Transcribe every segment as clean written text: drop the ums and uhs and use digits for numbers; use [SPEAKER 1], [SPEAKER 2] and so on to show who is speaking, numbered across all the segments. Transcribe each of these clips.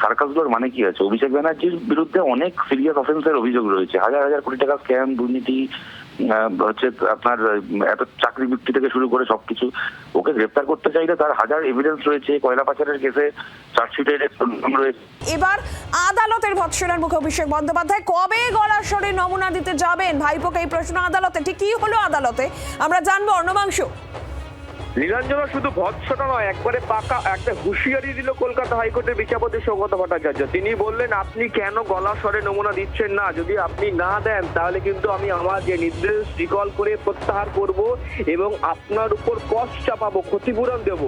[SPEAKER 1] সার্কাসগুলোর মানে কি আছে? অভিষেক ব্যানার্জির বিরুদ্ধে অনেক সিরিয়াস অফেন্সের অভিযোগ রয়েছে, হাজার হাজার কোটি টাকা স্ক্যাম, দুর্নীতি, হচ্ছে আপনার এত চাকরি বিক্রি থেকে শুরু করে সবকিছু। ওকে গ্রেফতার করতে চাইলে তার হাজার এভিডেন্স রয়েছে, কয়লা পাচারের কেসে চার্জশিটের রয়েছে।
[SPEAKER 2] এবার আদালতের ভৎসনার মুখে অভিষেক বন্দ্যোপাধ্যায় কবে গলার স্বরে নমুনা দিতে যাবেন? ভাইপোকে এই প্রশ্ন আদালতে, ঠিক কি হলো আদালতে আমরা জানবো। অর্ণবাংশু।
[SPEAKER 3] নীলাঞ্জনা শুধু ভৎসনা নয়, একবারে পাকা একটা হুঁশিয়ারি দিল কলকাতা হাইকোর্টের বিচারপতি সৌগত ভট্টাচার্য। তিনি বললেন, আপনি কেন গলার স্বরে নমুনা দিচ্ছেন না? যদি আপনি না দেন তাহলে কিন্তু আমি আমার যে নির্দেশ রিকল করে প্রত্যাহার করব এবং আপনার উপর কষ্ট চাপাবো, ক্ষতিপূরণ দেব।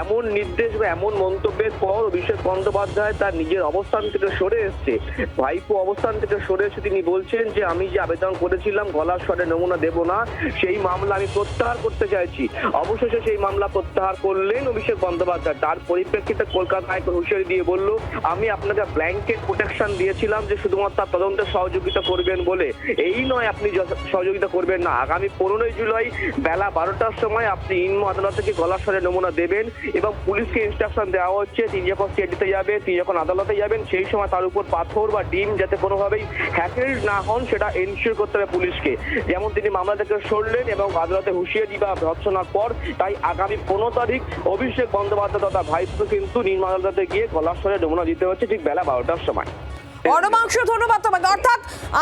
[SPEAKER 3] এমন নির্দেশ বা এমন মন্তব্যের পর অভিষেক বন্দ্যোপাধ্যায় তার নিজের অবস্থান থেকে সরে এসছে। ভাইপো অবস্থান থেকে সরে এসে তিনি বলছেন যে আমি যে আবেদন করেছিলাম গলার স্বরে নমুনা দেব না, সেই মামলা আমি প্রত্যাহার করতে চাইছি। অবশেষে সেই মামলা প্রত্যাহার করলেন অভিষেক বন্দ্যোপাধ্যায়। তার পরিপ্রেক্ষিতে কলকাতা হাইকোর্ট হুঁশিয়ারি দিয়ে বলল, আমি আপনাকে ব্ল্যাঙ্কেট প্রোটেকশন দিয়েছিলাম যে শুধুমাত্র তদন্তে সহযোগিতা করবেন বলে, এই নয় আপনি সহযোগিতা করবেন না। আগামী 15 জুলাই বেলা 12টার সময় আপনি ইনম আদালত থেকে গলার স্বরে নমুনা দেবেন এবং পুলিশকে ইনস্ট্রাকশন দেওয়া হচ্ছে তিনি যখন সিআইডিতে যাবে, তিনি যখন আদালতে যাবেন, সেই সময় তার উপর পাথর বা ডিম যাতে কোনোভাবেই হ্যাকেল না হন সেটা এনশিওর করতে হবে পুলিশকে। যেমন তিনি মামলা থেকে সরলেন এবং আদালতে হুঁশিয়ারি বা ভৎসনার পর তাই আগামী 15 তারিখ অভিষেক বন্দ্যোপাধ্যায় তথা ভাইপো কিন্তু নিম্ন আদালতে গিয়ে গলার স্বরে নমুনা দিতে হচ্ছে ঠিক বেলা 12টার সময়।
[SPEAKER 2] অর্ণবাংশু, ধন্যবাদ তোমাকে। অর্থাৎ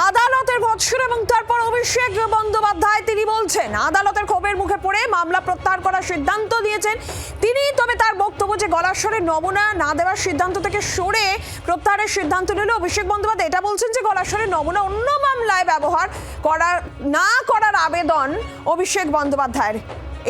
[SPEAKER 2] আদালতের ভৎসনা এবং তারপর অভিষেক বন্দ্যোপাধ্যায় তিনি বলছেন আদালতের ক্ষোভের মুখে পড়ে মামলা প্রত্যাহার করার সিদ্ধান্ত নিয়েছেন তিনি। তবে তার বক্তব্য যে গলার স্বরে নমুনা না দেওয়ার সিদ্ধান্ত থেকে সরে প্রত্যাহারের সিদ্ধান্ত নিল অভিষেক বন্দ্যোপাধ্যায়। এটা বলছেন যে গলার স্বরে নমুনা অন্য মামলায় ব্যবহার করার আবেদন অভিষেক বন্দ্যোপাধ্যায়ের।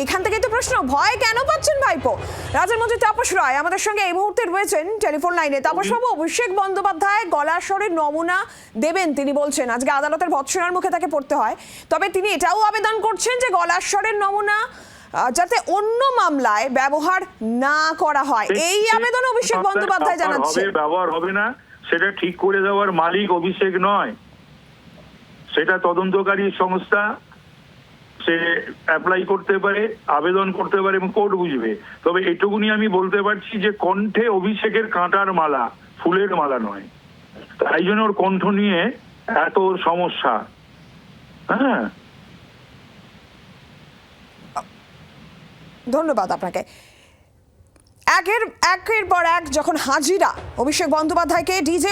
[SPEAKER 2] এখান থেকেই তো প্রশ্ন, ভয় কেন পাচ্ছেন ভাইপো? রাজের মন্ত্রী তাপস রায় আমাদের সঙ্গে এই মুহূর্তে রয়েছেন টেলিফোন লাইনে। তাপস বাবু, অভিষেক বন্দ্যোপাধ্যায় গলার স্বরে নমুনা দেবেন তিনি বলছেন, আজকে আদালতের ভৎসনার মুখে তাকে পড়তে হয়। তবে তিনি এটাও আবেদন করছেন যে গলার স্বরের নমুনা যাতে অন্য মামলায় ব্যবহার না করা হয়। এই আবেদন অভিষেক বন্দ্যোপাধ্যায় জানাচ্ছে।
[SPEAKER 4] ব্যবহার হবে না সেটা ঠিক করে দেওয়ার মালিক অভিষেক নয়, সেটা তদন্তকারী সংস্থা। সে অ্যাপ্লাই করতে পারে, আবেদন করতে পারে এবং কোর্ট বুঝবে। তবে এটুকুনি আমি বলতে পারছি যে কণ্ঠে অভিষেকের কাঁটার মালা, ফুলের মালা নয়। তাই জন্য ওর কণ্ঠ নিয়ে এত সমস্যা। হ্যাঁ,
[SPEAKER 2] ধন্যবাদ আপনাকে। একের পর এক যখন হাজিরা অভিষেক বন্দ্যোপাধ্যায়কে ডিজে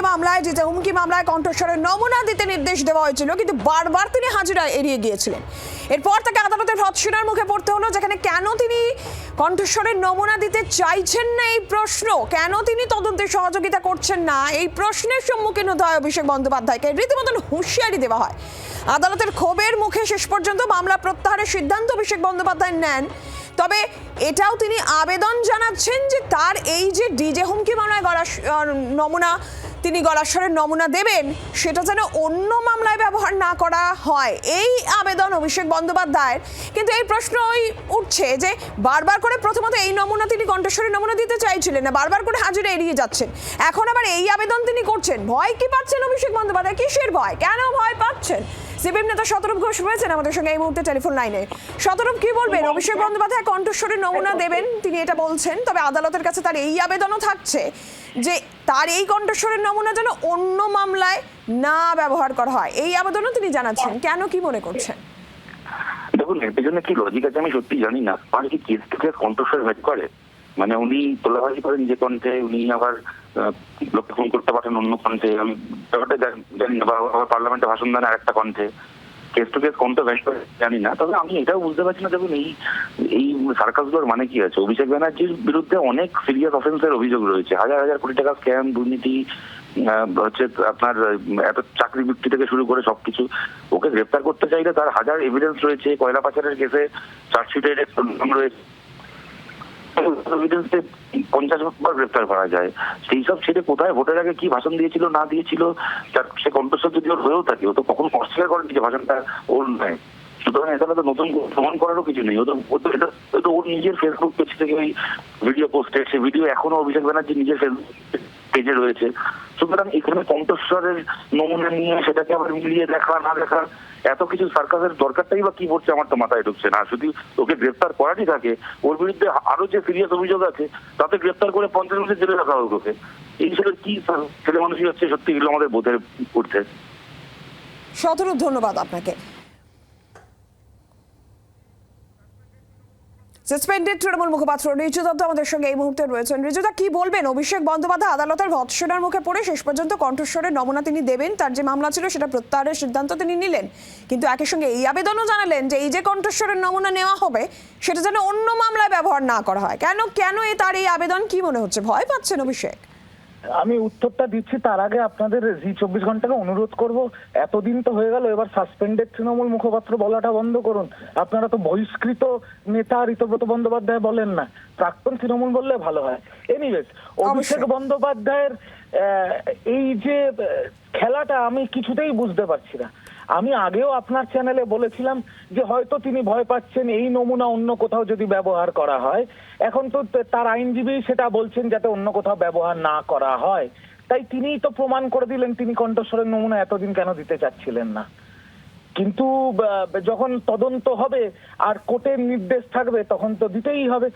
[SPEAKER 2] হুমকি মামলায় কণ্ঠস্বরের নমুনা দিতে নির্দেশ দেওয়া হয়েছিল, কিন্তু বারবার তিনি হাজিরা এড়িয়ে গিয়েছিলেন। এরপর তাকে আদালতের ভৎসনার মুখে পড়তে হলো, যেখানে কেন তিনি কণ্ঠস্বরের নমুনা দিতে চাইছেন না এই প্রশ্ন, কেন তিনি তদন্তে সহযোগিতা করছেন না এই প্রশ্নের সম্মুখীন হতে হয় অভিষেক বন্দ্যোপাধ্যায়কে। রীতিমতন হুঁশিয়ারি দেওয়া হয়। আদালতের ক্ষোভের মুখে শেষ পর্যন্ত মামলা প্রত্যাহারের সিদ্ধান্ত অভিষেক বন্দ্যোপাধ্যায় নেন। তবে এটাও তিনি আবেদন জানাচ্ছেন যে তার এই যে ডিজে হুমকি মামলায় তিনি গলার স্বরের নমুনা দেবেন সেটা যেন অন্য মামলায় ব্যবহার না করা হয়, এই আবেদন অভিষেক বন্দ্যোপাধ্যায়ের। কিন্তু এই প্রশ্ন উঠছে যে বারবার করে প্রথমত এই নমুনা তিনি কণ্ঠস্বরের নমুনা দিতে চাইছিলেন না, বারবার করে হাজিরা এড়িয়ে যাচ্ছেন, এখন আবার এই আবেদন তিনি করছেন। ভয় কি পাচ্ছেন অভিষেক বন্দ্যোপাধ্যায়? কিসের ভয়, কেন ভয় পাচ্ছেন? সিপিএম নেতা শতরূপ ঘোষ রয়েছেন আমাদের সঙ্গে এই মুহূর্তে টেলিফোন লাইনে। শতরূপ, কি বলবেন? অভিষেক বন্দ্যোপাধ্যায় কণ্ঠস্বরের নমুনা দেবেন তিনি এটা বলছেন, তবে আদালতের কাছে তার এই আবেদনও থাকছে যে তার এই কণ্ঠস্বরের নমুনা যেন অন্য মামলায় না ব্যবহার করা হয়, এই আবেদনও তিনি জানাচ্ছেন। কেন, কি মনে করছেন?
[SPEAKER 1] দেখুন, এর পেছনে কি লজিক আছে আমি সত্যি জানি না। মানে কি কেস থেকে কণ্ঠস্বর ভেদ করে, মানে উনি তোলাবাজি করেন নিজে কণ্ঠে, উনি আবার লোককে ফোন করতে পারেন অন্য কণ্ঠে, আমি ব্যাপারটা জানি না, বা আবার পার্লামেন্টে ভাষণ দেন আর একটা কণ্ঠে, কেস টু কেস কণ্ঠ ভেদ করে জানি না। তবে আমি এটাও বুঝতে পারছি না, দেখুন এই সার্কাসগুলোর মানে কি আছে? অভিষেক ব্যানার্জির বিরুদ্ধে অনেক সিরিয়াস অফেন্সের অভিযোগ রয়েছে, হাজার হাজার কোটি টাকা স্ক্যাম, দুর্নীতি, হচ্ছে আপনার এত চাকরি বিক্রি থেকে শুরু করে সবকিছু। ওকে গ্রেফতার করতে চাইলে তার হাজার এভিডেন্স রয়েছে, কয়লা পাচারের কেসে চার্জশিটের রয়েছে, 50 বার গ্রেফতার করা যায়। সেই সব ছেড়ে কোথায় ভোটের আগে কি ভাষণ দিয়েছিল না দিয়েছিল, সে কণ্ঠস্বর যদি ওর হয়েও থাকে, ও তো কখনো অস্বীকার করেনি যে ভাষণটা ওর নয়। সুতরাং এখানে তো নতুন প্রমাণ করারও কিছু নেই। এটা ওর নিজের ফেসবুক পেজ থেকে ওই ভিডিও পোস্টে, সে ভিডিও এখনো অভিষেক ব্যানার্জি নিজের ফেসবুক পেজে রয়েছে। শুধু সুতরাং এখানে কণ্ঠস্বরের নমুনা নিয়ে সেটাকে আবার মিলিয়ে দেখা না দেখা এত কিছু সার্কাসের দরকারটাই বা কি পড়ছে আমার তো মাথায় ঢুকছে না। যদি ওকে গ্রেফতার করারই থাকে, ওর বিরুদ্ধে আরো যে সিরিয়াস অভিযোগ আছে তাতে গ্রেফতার করে 50 বছর জেলে রাখা হোক ওকে। এই ছেলে কি ছেলে মানুষই হচ্ছে, সত্যি এগুলো আমাদের বোধের উঠছে।
[SPEAKER 2] শতরূপ, ধন্যবাদ আপনাকে। সাসপেন্ডেড তৃণমূল মুখপাত্র রিজু দত্ত আমাদের সঙ্গে এই মুহূর্তে রয়েছেন। রিজুদা, কি বলবেন? অভিষেক বন্দ্যোপাধ্যায় আদালতের ভৎসনার মুখে পড়ে শেষ পর্যন্ত কণ্ঠস্বরের নমুনা তিনি দেবেন, তার যে মামলা ছিল সেটা প্রত্যাহারের সিদ্ধান্ত তিনি নিলেন, কিন্তু একই সঙ্গে এই আবেদনও জানালেন যে এই যে কণ্ঠস্বরের নমুনা নেওয়া হবে সেটা যেন অন্য মামলায় ব্যবহার না করা হয়। কেন তার এই আবেদন? কি মনে হচ্ছে, ভয় পাচ্ছেন অভিষেক?
[SPEAKER 5] আমি উত্তরটা দিচ্ছি তার আগে আপনাদের জি24 ঘন্টাকে অনুরোধ করব, এতদিন তো হয়ে গেল, এবার সাসপেন্ডেড তৃণমূল মুখপাত্র বলাটা বন্ধ করুন। আপনারা তো বহিষ্কৃত নেতা ঋতব্রত বন্দ্যোপাধ্যায় বলেন না, প্রাক্তন তৃণমূল বললে ভালো হয়। এনিওয়েজ, অভিষেক বন্দ্যোপাধ্যায়ের এই যে খেলাটা আমি কিছুতেই বুঝতে পারছি না। আমি আগেও আপনার চ্যানেলে বলেছিলাম যে হয়তো তিনি ভয় পাচ্ছেন এই নমুনা অন্য কোথাও যদি ব্যবহার করা হয়। এখন তো তার আইনজীবী সেটা বলছেন যাতে অন্য কোথাও ব্যবহার না করা হয়, তাই তিনিই তো প্রমাণ করে দিলেন তিনি কণ্ঠস্বরের নমুনা এতদিন কেন দিতে চাচ্ছিলেন না। কিন্তু যখন তদন্ত হবে আর কোর্টের নির্দেশ থাকবে তখন তো দিতেই হবে।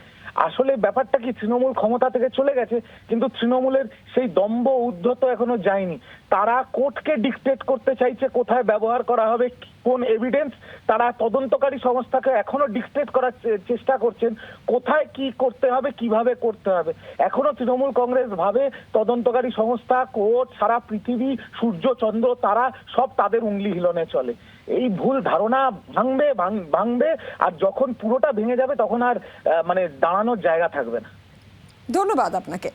[SPEAKER 5] আসলে ব্যাপারটা কি, তৃণমূল ক্ষমতা থেকে চলে গেছে কিন্তু তৃণমূলের সেই দম্ভ উদ্ধত এখনো যায়নি। তারা কোর্টকে ডিকটেট করতে চাইছে কোথায় ব্যবহার করা হবে, কোন এভিডেন্স। তারা তদন্তকারী সংস্থাকে এখনো ডিকটেট করার চেষ্টা করছেন কোথায় কি করতে হবে, কিভাবে করতে হবে। এখনো তৃণমূল কংগ্রেস ভাবে তদন্তকারী সংস্থা, কোর্ট, সারা পৃথিবী, সূর্য, চন্দ্র, তারা সব তাদের উংলি হিলনে চলে। এই ভুল ধারণা ভাঙবে আর যখন পুরোটা ভেঙে যাবে তখন আর মানে দাঁড়ানোর জায়গা থাকবে না।
[SPEAKER 2] ধন্যবাদ আপনাকে।